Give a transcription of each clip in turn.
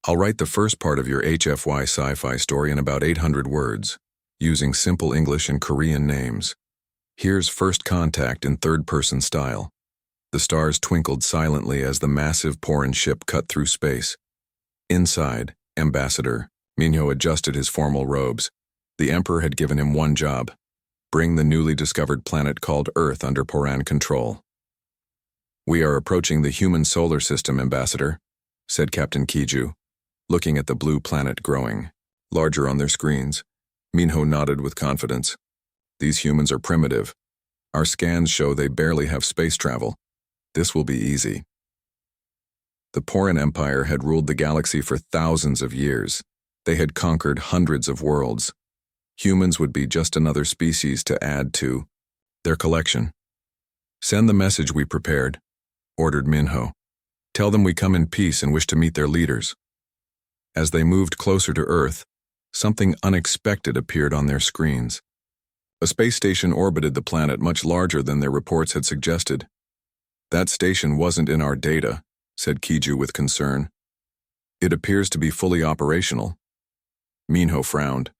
I'll write the first part of your HFY Sci-Fi story in about 800 words, using simple English and Korean names. Here's First Contact in third-person style. The stars twinkled silently as the massive Poran ship cut through space. Inside, Ambassador Minho adjusted his formal robes. The Emperor had given him one job: bring the newly discovered planet called Earth under Poran control. "We are approaching the human solar system, Ambassador," said Captain Kiju, looking at the blue planet growing larger on their screens. Minho nodded with confidence. "These humans are primitive. Our scans show they barely have space travel. This will be easy." The Poran Empire had ruled the galaxy for thousands of years. They had conquered hundreds of worlds. Humans would be just another species to add to their collection. "Send the message we prepared," ordered Minho. "Tell them we come in peace and wish to meet their leaders." As they moved closer to Earth, something unexpected appeared on their screens. A space station orbited the planet much larger than their reports had suggested. "That station wasn't in our data," said Kiju with concern. "It appears to be fully operational." Minho frowned.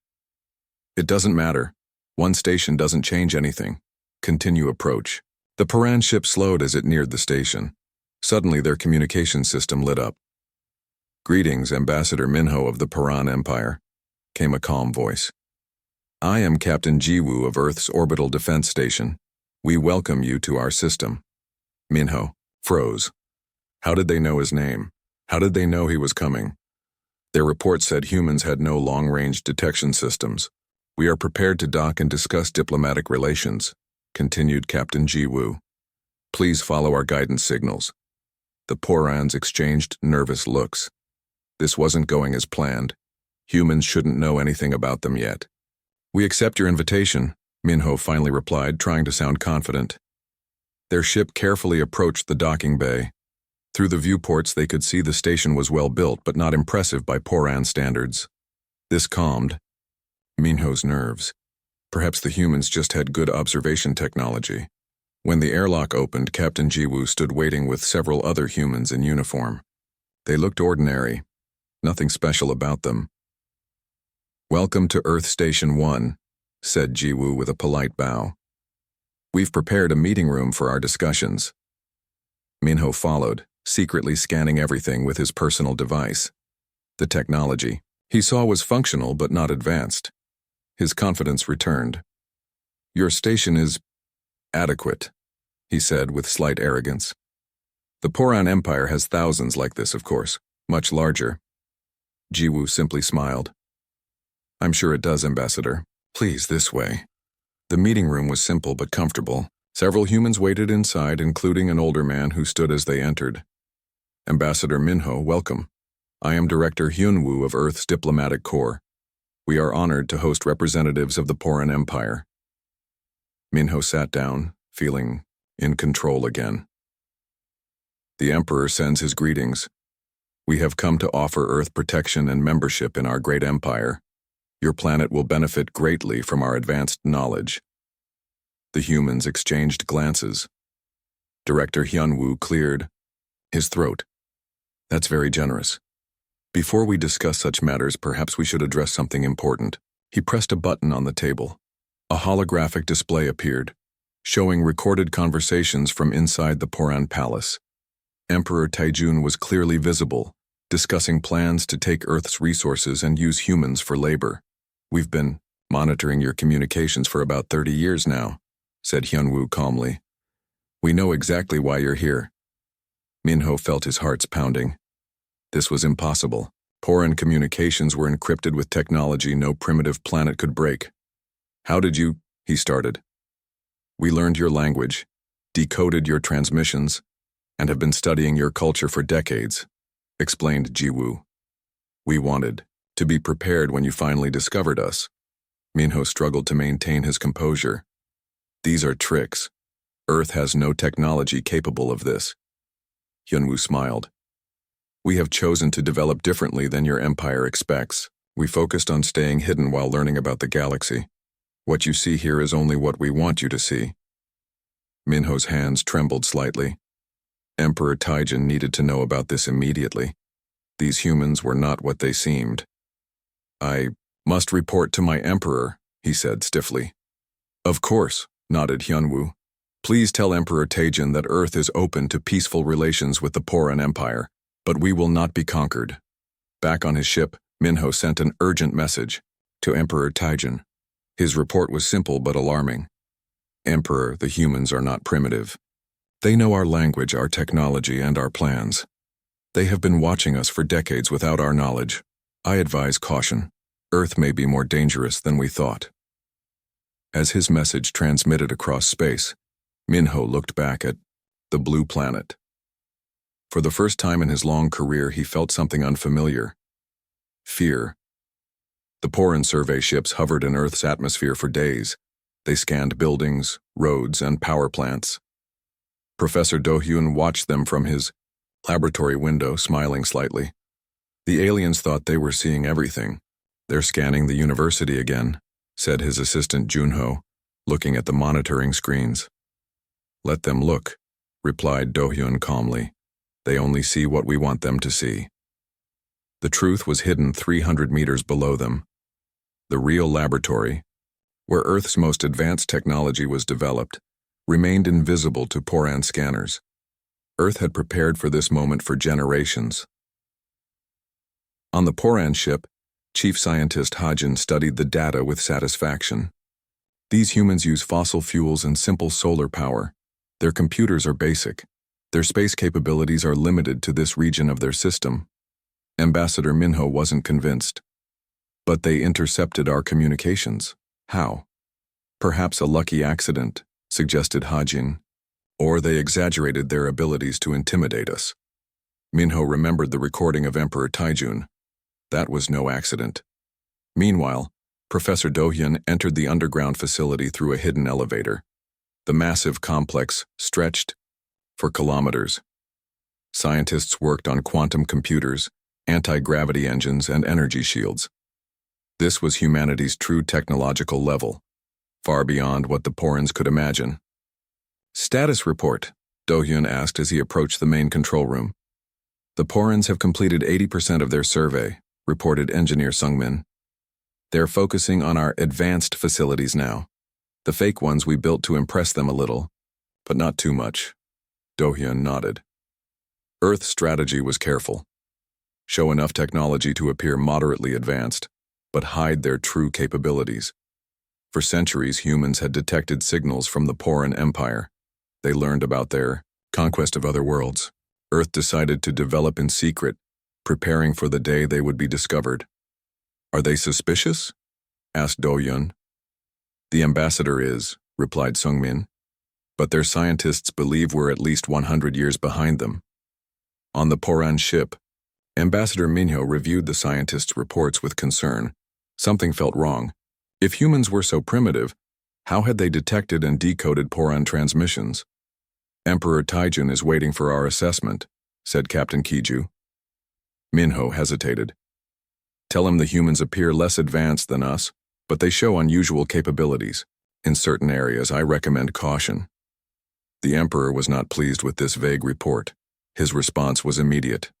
"It doesn't matter. One station doesn't change anything. Continue approach." The Poran ship slowed as it neared the station. Suddenly their communication system lit up. "Greetings, Ambassador Minho of the Poran Empire," came a calm voice. "I am Captain Jiwoo of Earth's Orbital Defense Station. We welcome you to our system." Minho froze. How did they know his name? How did they know he was coming? Their report said humans had no long-range detection systems. "We are prepared to dock and discuss diplomatic relations," continued Captain Jiwoo. "Please follow our guidance signals." The Porans exchanged nervous looks. This wasn't going as planned. Humans shouldn't know anything about them yet. "We accept your invitation," Minho finally replied, trying to sound confident. Their ship carefully approached the docking bay. Through the viewports they could see the station was well built but not impressive by Poran standards. This calmed Minho's nerves. Perhaps the humans just had good observation technology. When the airlock opened, Captain Jiwoo stood waiting with several other humans in uniform. They looked ordinary. Nothing special about them. "Welcome to Earth Station 1, said Jiwoo with a polite bow. "We've prepared a meeting room for our discussions." Minho followed, secretly scanning everything with his personal device. The technology he saw was functional but not advanced. His confidence returned. "Your station is adequate," he said with slight arrogance. "The Poran Empire has thousands like this, of course, much larger." Jiwoo simply smiled. "I'm sure it does, Ambassador. Please, this way." The meeting room was simple but comfortable. Several humans waited inside, including an older man who stood as they entered. "Ambassador Minho, welcome. I am Director Hyunwoo of Earth's Diplomatic Corps. We are honored to host representatives of the Poran Empire." Minho sat down, feeling in control again. "The Emperor sends his greetings. We have come to offer Earth protection and membership in our great empire. Your planet will benefit greatly from our advanced knowledge." The humans exchanged glances. Director Hyunwoo cleared his throat. "That's very generous. Before we discuss such matters, perhaps we should address something important." He pressed a button on the table. A holographic display appeared, showing recorded conversations from inside the Poran Palace. Emperor Taijun was clearly visible, discussing plans to take Earth's resources and use humans for labor. "We've been monitoring your communications for about 30 years now," said Hyunwoo calmly. "We know exactly why you're here." Minho felt his heart pounding. This was impossible. Poran communications were encrypted with technology no primitive planet could break. "How did you?" he started. "We learned your language, decoded your transmissions, and have been studying your culture for decades," explained Jiwoo. "We wanted to be prepared when you finally discovered us." Minho struggled to maintain his composure. "These are tricks. Earth has no technology capable of this." Hyunwoo smiled. "We have chosen to develop differently than your empire expects. We focused on staying hidden while learning about the galaxy. What you see here is only what we want you to see." Minho's hands trembled slightly. Emperor Taijin needed to know about this immediately. These humans were not what they seemed. "I must report to my emperor," he said stiffly. "Of course," nodded Hyunwoo. "Please tell Emperor Taejin that Earth is open to peaceful relations with the Poran Empire, but we will not be conquered." Back on his ship, Minho sent an urgent message to Emperor Taejin. His report was simple but alarming. "Emperor, the humans are not primitive. They know our language, our technology, and our plans. They have been watching us for decades without our knowledge. I advise caution. Earth may be more dangerous than we thought." As his message transmitted across space, Minho looked back at the blue planet. For the first time in his long career, he felt something unfamiliar. Fear. The Poran survey ships hovered in Earth's atmosphere for days. They scanned buildings, roads, and power plants. Professor Do-hyun watched them from his laboratory window, smiling slightly. The aliens thought they were seeing everything. "They're scanning the university again," said his assistant Junho, looking at the monitoring screens. "Let them look," replied Do-hyun calmly. "They only see what we want them to see." The truth was hidden 300 meters below them. The real laboratory, where Earth's most advanced technology was developed, remained invisible to Poran scanners. Earth had prepared for this moment for generations. On the Poran ship, Chief Scientist Hajin studied the data with satisfaction. These humans use fossil fuels and simple solar power. Their computers are basic. Their space capabilities are limited to this region of their system. Ambassador Minho wasn't convinced. "But they intercepted our communications. How?" "Perhaps a lucky accident," suggested Hajin. "Or they exaggerated their abilities to intimidate us." Minho remembered the recording of Emperor Taejun. That was no accident. Meanwhile, Professor Do-hyun entered the underground facility through a hidden elevator. The massive complex stretched for kilometers. Scientists worked on quantum computers, anti-gravity engines, and energy shields. This was humanity's true technological level, far beyond what the Porans could imagine. "Status report," Do-hyun asked as he approached the main control room. "The Porans have completed 80% of their survey," reported Engineer Sungmin. "They're focusing on our advanced facilities now. The fake ones we built to impress them a little, but not too much." Do-hyun nodded. Earth's strategy was careful. Show enough technology to appear moderately advanced, but hide their true capabilities. For centuries, humans had detected signals from the Poran Empire. They learned about their conquest of other worlds. Earth decided to develop in secret, preparing for the day they would be discovered. "Are they suspicious?" asked Do-hyun. "The ambassador is," replied Sungmin. "But their scientists believe we're at least 100 years behind them." On the Poran ship, Ambassador Minho reviewed the scientists' reports with concern. Something felt wrong. If humans were so primitive, how had they detected and decoded Poran transmissions? "Emperor Taejin is waiting for our assessment," said Captain Kiju. Minho hesitated. "Tell him the humans appear less advanced than us, but they show unusual capabilities. In certain areas, I recommend caution." The Emperor was not pleased with this vague report. His response was immediate.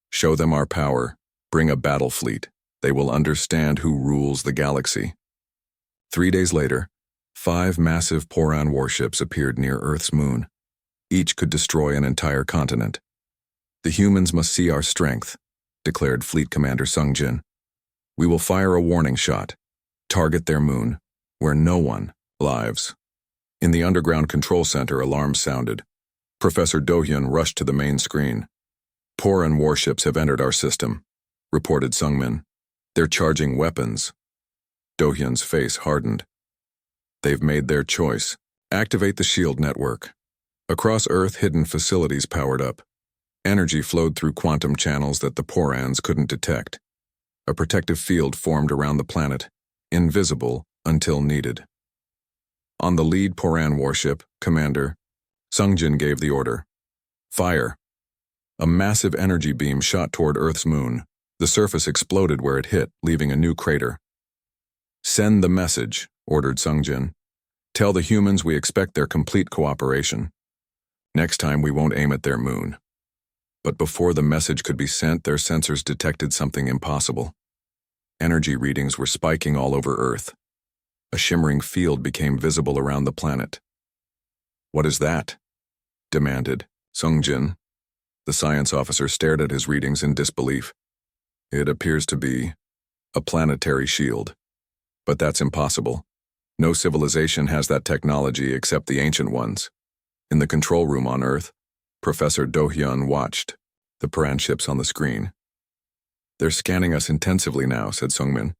"Show them our power. Bring a battle fleet. They will understand who rules the galaxy." 3 days later, 5 massive Poran warships appeared near Earth's moon. Each could destroy an entire continent. "The humans must see our strength," declared Fleet Commander Sungjin. "We will fire a warning shot. Target their moon, where no one lives." In the underground control center, alarms sounded. Professor Do-hyun rushed to the main screen. "Poran warships have entered our system," reported Sungmin. "They're charging weapons." Do-hyun's face hardened. "They've made their choice. Activate the shield network." Across Earth, hidden facilities powered up. Energy flowed through quantum channels that the Porans couldn't detect. A protective field formed around the planet, invisible until needed. On the lead Poran warship, Commander Sungjin gave the order. "Fire." A massive energy beam shot toward Earth's moon. The surface exploded where it hit, leaving a new crater. "Send the message," ordered Sungjin. "Tell the humans we expect their complete cooperation. Next time we won't aim at their moon." But before the message could be sent, their sensors detected something impossible. Energy readings were spiking all over Earth. A shimmering field became visible around the planet. "What is that?" demanded Sungjin. The science officer stared at his readings in disbelief. "It appears to be a planetary shield. But that's impossible. No civilization has that technology except the ancient ones." In the control room on Earth, Professor Do-hyun watched the Paran ships on the screen. "They're scanning us intensively now," said Sungmin.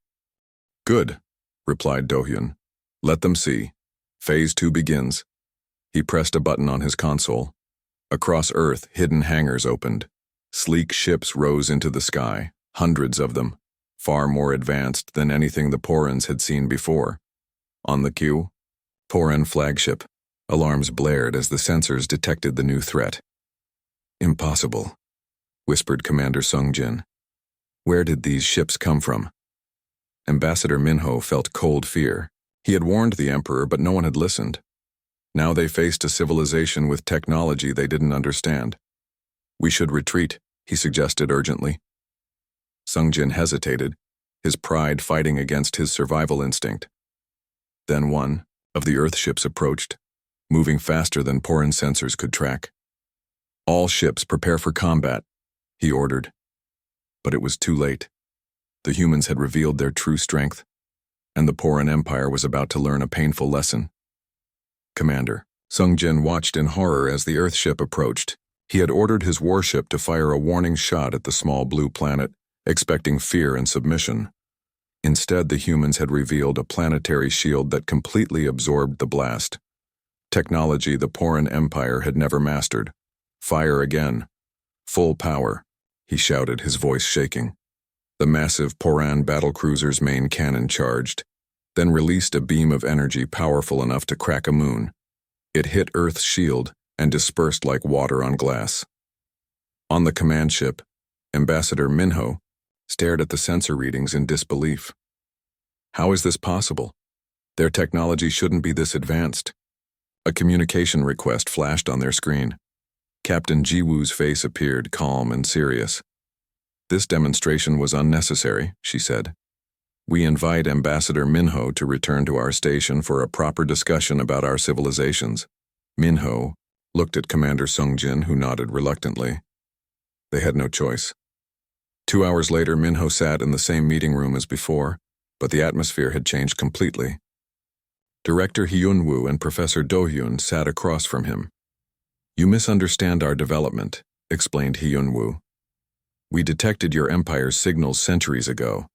"Good," replied Do-hyun. "Let them see. Phase 2 begins." He pressed a button on his console. Across Earth, hidden hangars opened. Sleek ships rose into the sky, hundreds of them, far more advanced than anything the Porans had seen before. On the queue, Poran flagship. Alarms blared as the sensors detected the new threat. "Impossible," whispered Commander Sungjin. "Where did these ships come from?" Ambassador Minho felt cold fear. He had warned the Emperor, but no one had listened. Now they faced a civilization with technology they didn't understand. "We should retreat," he suggested urgently. Sungjin hesitated, his pride fighting against his survival instinct. Then one of the Earth ships approached, moving faster than Poran sensors could track. "All ships prepare for combat," he ordered. But it was too late. The humans had revealed their true strength, and the Poran Empire was about to learn a painful lesson. "Commander." Sungjin watched in horror as the Earth ship approached. He had ordered his warship to fire a warning shot at the small blue planet, expecting fear and submission. Instead, the humans had revealed a planetary shield that completely absorbed the blast. Technology the Poran Empire had never mastered. "Fire again. Full power," he shouted, his voice shaking. The massive Poran battlecruiser's main cannon charged, then released a beam of energy powerful enough to crack a moon. It hit Earth's shield and dispersed like water on glass. On the command ship, Ambassador Minho stared at the sensor readings in disbelief. How is this possible? Their technology shouldn't be this advanced. A communication request flashed on their screen. Captain Jiwoo's face appeared calm and serious. "This demonstration was unnecessary," she said. "We invite Ambassador Minho to return to our station for a proper discussion about our civilizations." Minho looked at Commander Sungjin, who nodded reluctantly. They had no choice. 2 hours later, Minho sat in the same meeting room as before, but the atmosphere had changed completely. Director Hyun-woo and Professor Do-hyun sat across from him. "You misunderstand our development," explained Hyun-woo. "We detected your empire's signals centuries ago.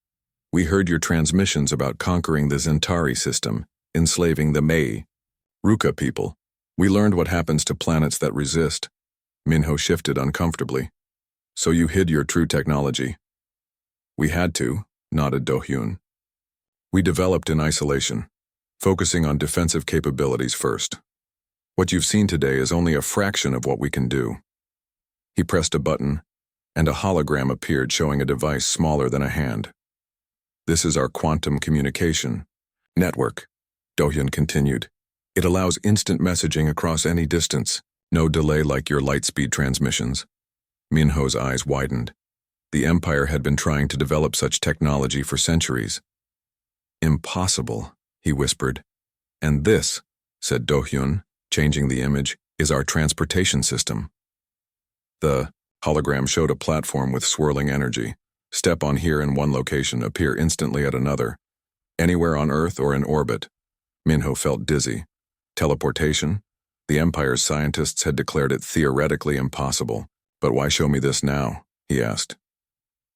We heard your transmissions about conquering the Zentari system, enslaving the Mei, Ruka people. We learned what happens to planets that resist." Minho shifted uncomfortably. "So you hid your true technology." "We had to," nodded Do-hyun. "We developed in isolation, focusing on defensive capabilities first. What you've seen today is only a fraction of what we can do." He pressed a button, and a hologram appeared showing a device smaller than a hand. "This is our quantum communication network," Do-hyun continued. "It allows instant messaging across any distance, no delay like your light-speed transmissions." Minho's eyes widened. The Empire had been trying to develop such technology for centuries. "Impossible," he whispered. "And this," said Do-hyun, changing the image, "is our transportation system." The hologram showed a platform with swirling energy. Step on here in one location, appear instantly at another. Anywhere on Earth or in orbit. Minho felt dizzy. Teleportation? The Empire's scientists had declared it theoretically impossible. "But why show me this now?" he asked.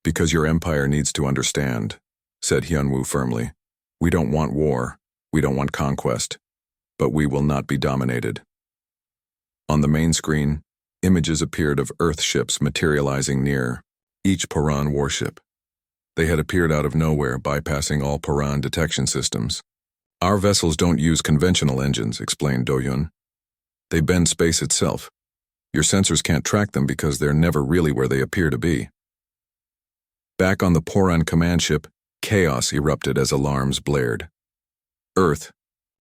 "Because your Empire needs to understand," said Hyun-woo firmly. "We don't want war. We don't want conquest. But we will not be dominated." On the main screen, images appeared of Earth ships materializing near each Poran warship. They had appeared out of nowhere, bypassing all Poran detection systems. "Our vessels don't use conventional engines," explained Do-hyun. "They bend space itself. Your sensors can't track them because they're never really where they appear to be." Back on the Poran command ship, chaos erupted as alarms blared. Earth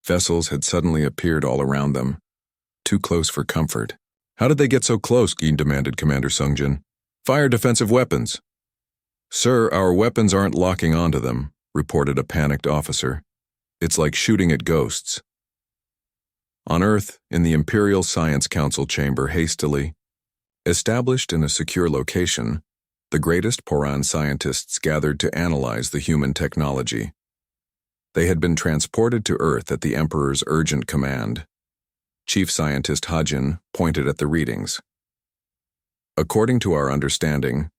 vessels had suddenly appeared all around them, too close for comfort. How did they get so close? Geen demanded Commander Sungjin. Fire defensive weapons. Sir, our weapons aren't locking onto them, reported a panicked officer. It's like shooting at ghosts. On Earth, in the Imperial Science Council chamber hastily established in a secure location, the greatest Poran scientists gathered to analyze the human technology. They had been transported to Earth at the Emperor's urgent command. Chief Scientist Hajin pointed at the readings. According to our understanding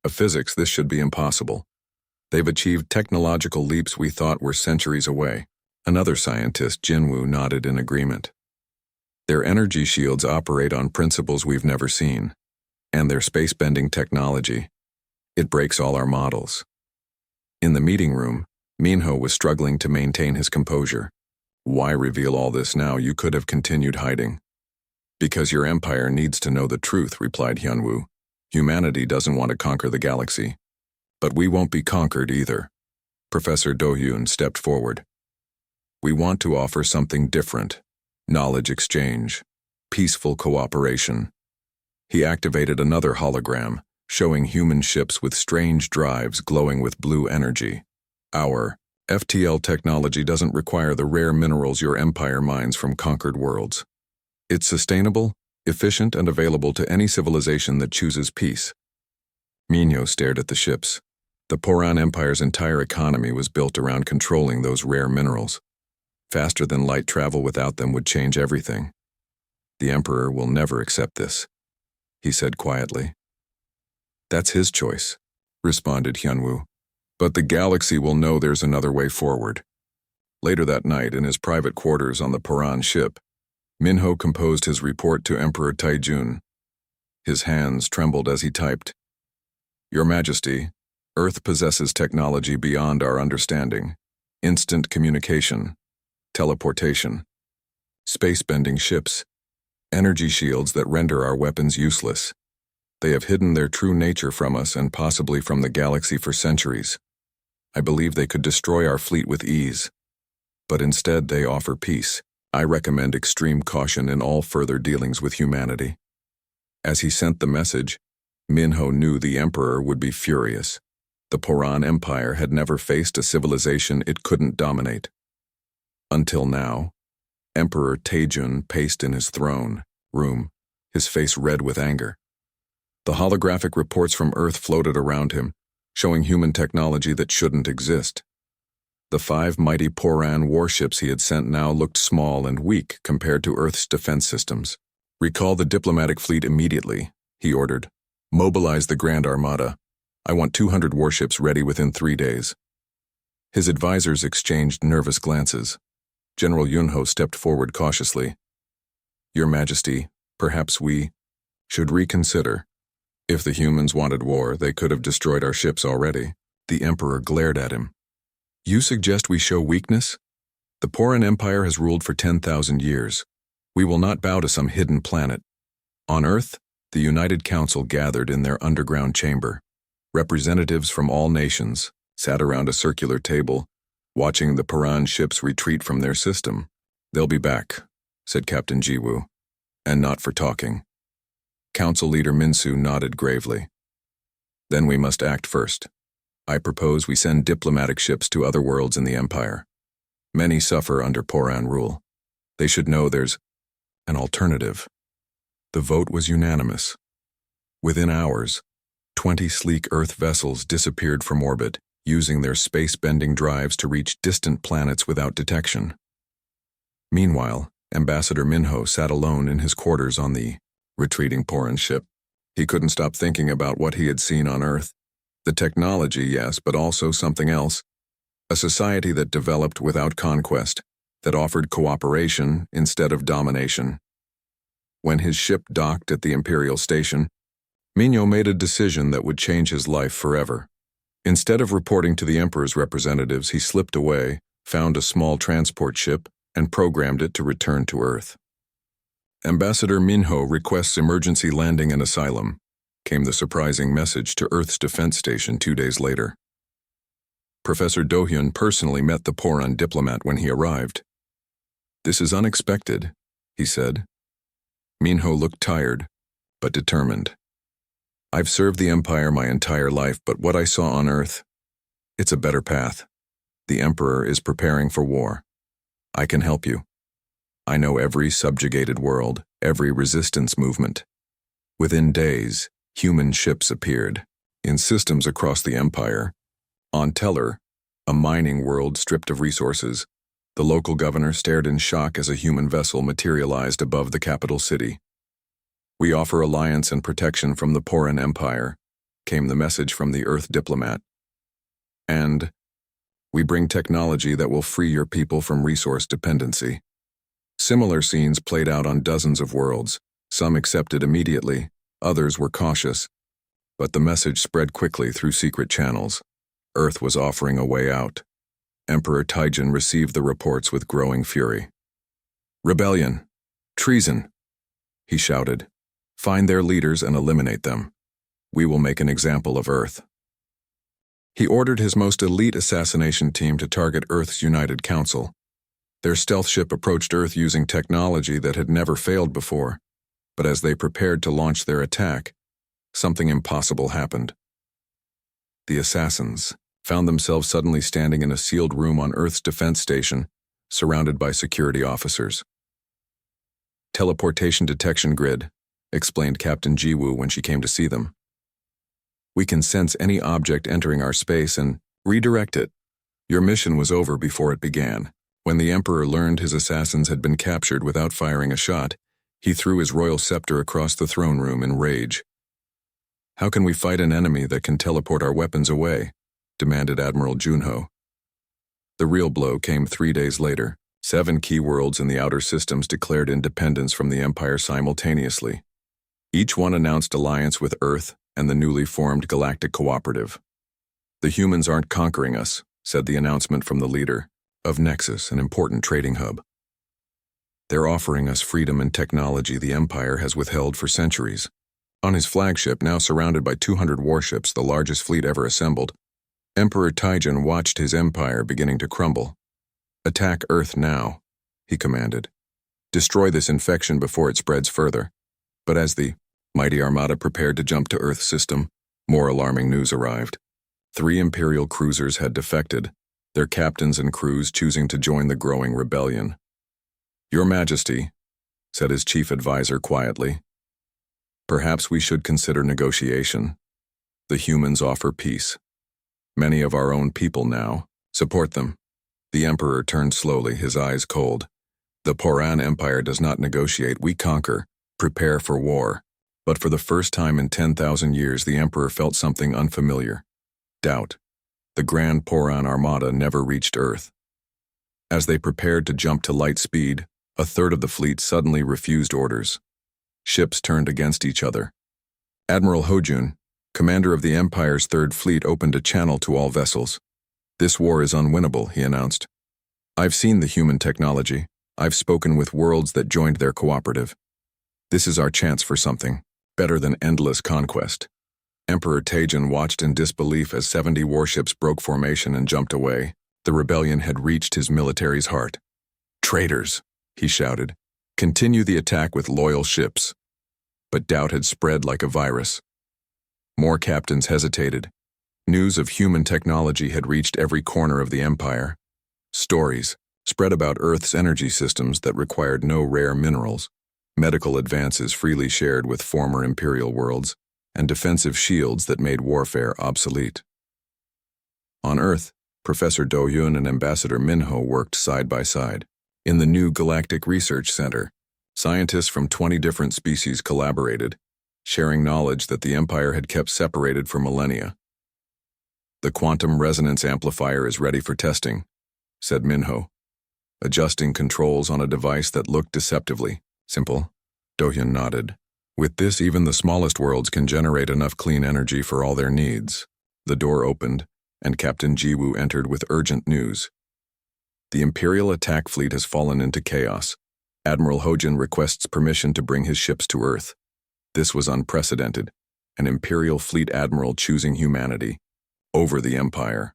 of physics, this should be impossible. They've achieved technological leaps we thought were centuries away. Another scientist, Jinwoo, nodded in agreement. Their energy shields operate on principles we've never seen, and their space-bending technology. It breaks all our models. In the meeting room, Minho was struggling to maintain his composure. Why reveal all this now? You could have continued hiding. Because your empire needs to know the truth, replied Hyunwoo. Humanity doesn't want to conquer the galaxy. But we won't be conquered either. Professor Do-hyun stepped forward. We want to offer something different. Knowledge exchange. Peaceful cooperation. He activated another hologram, showing human ships with strange drives glowing with blue energy. Our FTL technology doesn't require the rare minerals your empire mines from conquered worlds. It's sustainable, efficient, and available to any civilization that chooses peace. Minho stared at the ships. The Poran Empire's entire economy was built around controlling those rare minerals. Faster than light travel without them would change everything. The Emperor will never accept this, he said quietly. That's his choice, responded Hyunwoo. But the galaxy will know there's another way forward. Later that night, in his private quarters on the Poran ship, Minho composed his report to Emperor Taijun. His hands trembled as he typed. Your Majesty, Earth possesses technology beyond our understanding. Instant communication, teleportation, space-bending ships, energy shields that render our weapons useless. They have hidden their true nature from us and possibly from the galaxy for centuries. I believe they could destroy our fleet with ease. But instead they offer peace. I recommend extreme caution in all further dealings with humanity. As he sent the message, Minho knew the Emperor would be furious. The Poran Empire had never faced a civilization it couldn't dominate. Until now, Emperor Taejun paced in his throne room, his face red with anger. The holographic reports from Earth floated around him, showing human technology that shouldn't exist. The 5 mighty Poran warships he had sent now looked small and weak compared to Earth's defense systems. Recall the diplomatic fleet immediately, he ordered. Mobilize the Grand Armada. I want 200 warships ready within 3 days. His advisors exchanged nervous glances. General Yunho stepped forward cautiously. Your Majesty, perhaps we should reconsider. If the humans wanted war, they could have destroyed our ships already. The Emperor glared at him. You suggest we show weakness? The Poran Empire has ruled for 10,000 years. We will not bow to some hidden planet. On Earth, the United Council gathered in their underground chamber. Representatives from all nations sat around a circular table, watching the Poran ships retreat from their system. They'll be back, said Captain Jiwoo, and not for talking. Council leader Minsu nodded gravely. Then we must act first. I propose we send diplomatic ships to other worlds in the Empire. Many suffer under Poran rule. They should know there's an alternative. The vote was unanimous. Within hours, 20 sleek Earth vessels disappeared from orbit, using their space-bending drives to reach distant planets without detection. Meanwhile, Ambassador Minho sat alone in his quarters on the retreating Poran ship. He couldn't stop thinking about what he had seen on Earth. The technology, yes, but also something else. A society that developed without conquest, that offered cooperation instead of domination. When his ship docked at the Imperial Station, Minho made a decision that would change his life forever. Instead of reporting to the Emperor's representatives, he slipped away, found a small transport ship, and programmed it to return to Earth. Ambassador Minho requests emergency landing and asylum, came the surprising message to Earth's defense station 2 days later. Professor Do-hyun personally met the Poran diplomat when he arrived. This is unexpected, he said. Minho looked tired, but determined. I've served the Empire my entire life, but what I saw on Earth, it's a better path. The Emperor is preparing for war. I can help you. I know every subjugated world, every resistance movement. Within days, human ships appeared, in systems across the Empire. On Teller, a mining world stripped of resources, the local governor stared in shock as a human vessel materialized above the capital city. We offer alliance and protection from the Poran Empire, came the message from the Earth diplomat. And we bring technology that will free your people from resource dependency. Similar scenes played out on dozens of worlds. Some accepted immediately, others were cautious. But the message spread quickly through secret channels. Earth was offering a way out. Emperor Taijin received the reports with growing fury. Rebellion! Treason! He shouted. Find their leaders and eliminate them. We will make an example of Earth. He ordered his most elite assassination team to target Earth's United Council. Their stealth ship approached Earth using technology that had never failed before, but as they prepared to launch their attack, something impossible happened. The assassins found themselves suddenly standing in a sealed room on Earth's defense station, surrounded by security officers. Teleportation detection grid, explained Captain Jiwoo when she came to see them. We can sense any object entering our space and redirect it. Your mission was over before it began. When the Emperor learned his assassins had been captured without firing a shot, he threw his royal scepter across the throne room in rage. How can we fight an enemy that can teleport our weapons away? Demanded Admiral Junho. The real blow came 3 days later. 7 key worlds in the outer systems declared independence from the Empire simultaneously. Each one announced alliance with Earth and the newly formed Galactic Cooperative. The humans aren't conquering us, said the announcement from the leader of Nexus, an important trading hub. They're offering us freedom and technology the Empire has withheld for centuries. On his flagship, now surrounded by 200 warships, the largest fleet ever assembled, Emperor Taijin watched his empire beginning to crumble. Attack Earth now, he commanded. Destroy this infection before it spreads further. But as the mighty armada prepared to jump to Earth's system, more alarming news arrived. 3 Imperial cruisers had defected, their captains and crews choosing to join the growing rebellion. Your Majesty, said his chief advisor quietly, perhaps we should consider negotiation. The humans offer peace. Many of our own people now support them. The Emperor turned slowly, his eyes cold. The Poran Empire does not negotiate, we conquer, prepare for war. But for the first time in 10,000 years, the Emperor felt something unfamiliar. Doubt. The Grand Poran Armada never reached Earth. As they prepared to jump to light speed, a third of the fleet suddenly refused orders. Ships turned against each other. Admiral Hojun, commander of the Empire's Third Fleet, opened a channel to all vessels. This war is unwinnable, he announced. I've seen the human technology. I've spoken with worlds that joined their cooperative. This is our chance for something better than endless conquest. Emperor Taijin watched in disbelief as 70 warships broke formation and jumped away. The rebellion had reached his military's heart. Traitors, he shouted. Continue the attack with loyal ships. But doubt had spread like a virus. More captains hesitated. News of human technology had reached every corner of the Empire. Stories spread about Earth's energy systems that required no rare minerals, medical advances freely shared with former Imperial worlds, and defensive shields that made warfare obsolete. On Earth, Professor Do-Yun and Ambassador Minho worked side by side. In the new Galactic Research Center, scientists from 20 different species collaborated, sharing knowledge that the Empire had kept separated for millennia. The quantum resonance amplifier is ready for testing, said Minho, adjusting controls on a device that looked deceptively simple. Do-Yun nodded. With this, even the smallest worlds can generate enough clean energy for all their needs. The door opened, and Captain Jiwoo entered with urgent news. The Imperial attack fleet has fallen into chaos. Admiral Hojin requests permission to bring his ships to Earth. This was unprecedented, an Imperial fleet admiral choosing humanity over the Empire.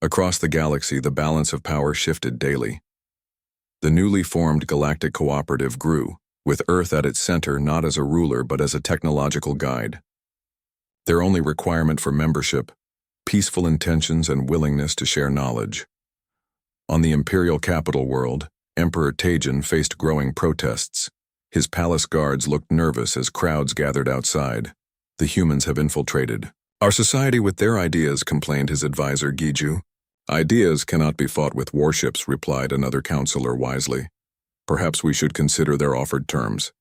Across the galaxy, the balance of power shifted daily. The newly formed Galactic Cooperative grew, with Earth at its center not as a ruler but as a technological guide. Their only requirement for membership, peaceful intentions and willingness to share knowledge. On the imperial capital world, Emperor Tajan faced growing protests. His palace guards looked nervous as crowds gathered outside. The humans have infiltrated our society with their ideas, complained his advisor Giju. Ideas cannot be fought with warships, replied another counselor wisely. Perhaps we should consider their offered terms.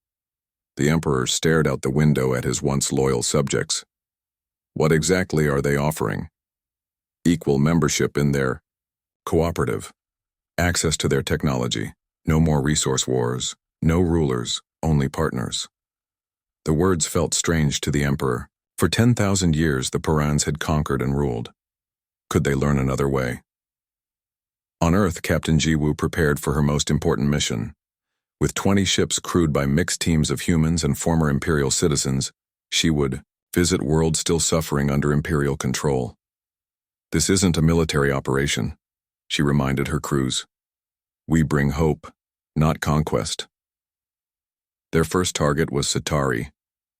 The emperor stared out the window at his once loyal subjects. What exactly are they offering? Equal membership in their cooperative, access to their technology, no more resource wars, no rulers, only partners. The words felt strange to the emperor. For 10,000 years the Parans had conquered and ruled. Could they learn another way? On Earth, Captain Jiwoo prepared for her most important mission. With 20 ships crewed by mixed teams of humans and former Imperial citizens, she would visit worlds still suffering under Imperial control. This isn't a military operation, she reminded her crews. We bring hope, not conquest. Their first target was Satari,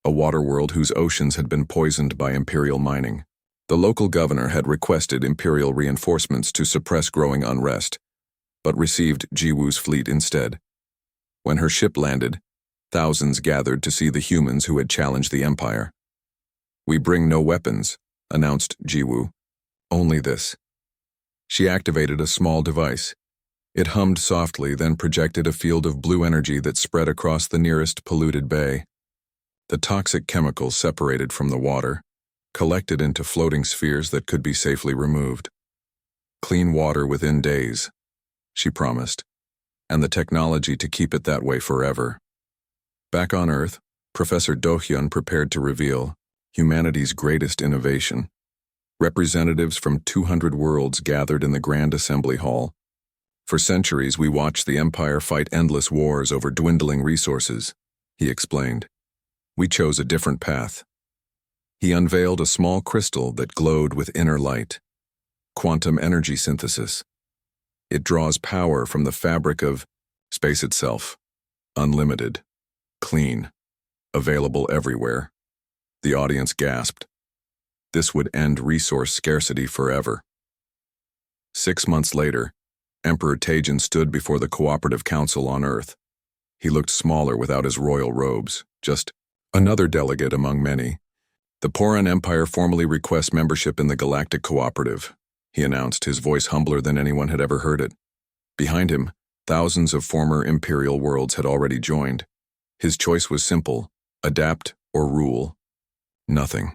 a water world whose oceans had been poisoned by Imperial mining. The local governor had requested Imperial reinforcements to suppress growing unrest, but received Jiwoo's fleet instead. When her ship landed, thousands gathered to see the humans who had challenged the Empire. We bring no weapons, announced Jiwoo. Only this. She activated a small device. It hummed softly, then projected a field of blue energy that spread across the nearest polluted bay. The toxic chemicals separated from the water, collected into floating spheres that could be safely removed. Clean water within days, she promised, and the technology to keep it that way forever. Back on Earth, Professor Do-hyun prepared to reveal humanity's greatest innovation. Representatives from 200 worlds gathered in the Grand Assembly Hall. For centuries, we watched the Empire fight endless wars over dwindling resources, he explained. We chose a different path. He unveiled a small crystal that glowed with inner light. Quantum energy synthesis. It draws power from the fabric of space itself. Unlimited. Clean. Available everywhere. The audience gasped. This would end resource scarcity forever. 6 months later, Emperor Tajan stood before the Cooperative Council on Earth. He looked smaller without his royal robes, just another delegate among many. The Poran Empire formally requests membership in the Galactic Cooperative, he announced, his voice humbler than anyone had ever heard it. Behind him, thousands of former Imperial worlds had already joined. His choice was simple: adapt or rule. Nothing.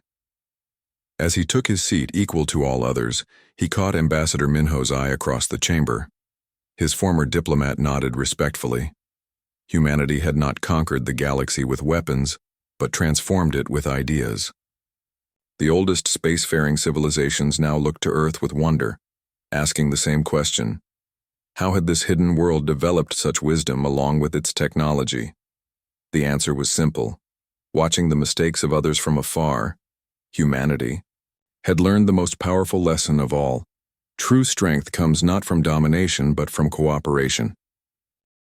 As he took his seat equal to all others, he caught Ambassador Minho's eye across the chamber. His former diplomat nodded respectfully. Humanity had not conquered the galaxy with weapons, but transformed it with ideas. The oldest spacefaring civilizations now looked to Earth with wonder, asking the same question. How had this hidden world developed such wisdom along with its technology? The answer was simple. Watching the mistakes of others from afar, humanity had learned the most powerful lesson of all. True strength comes not from domination but from cooperation.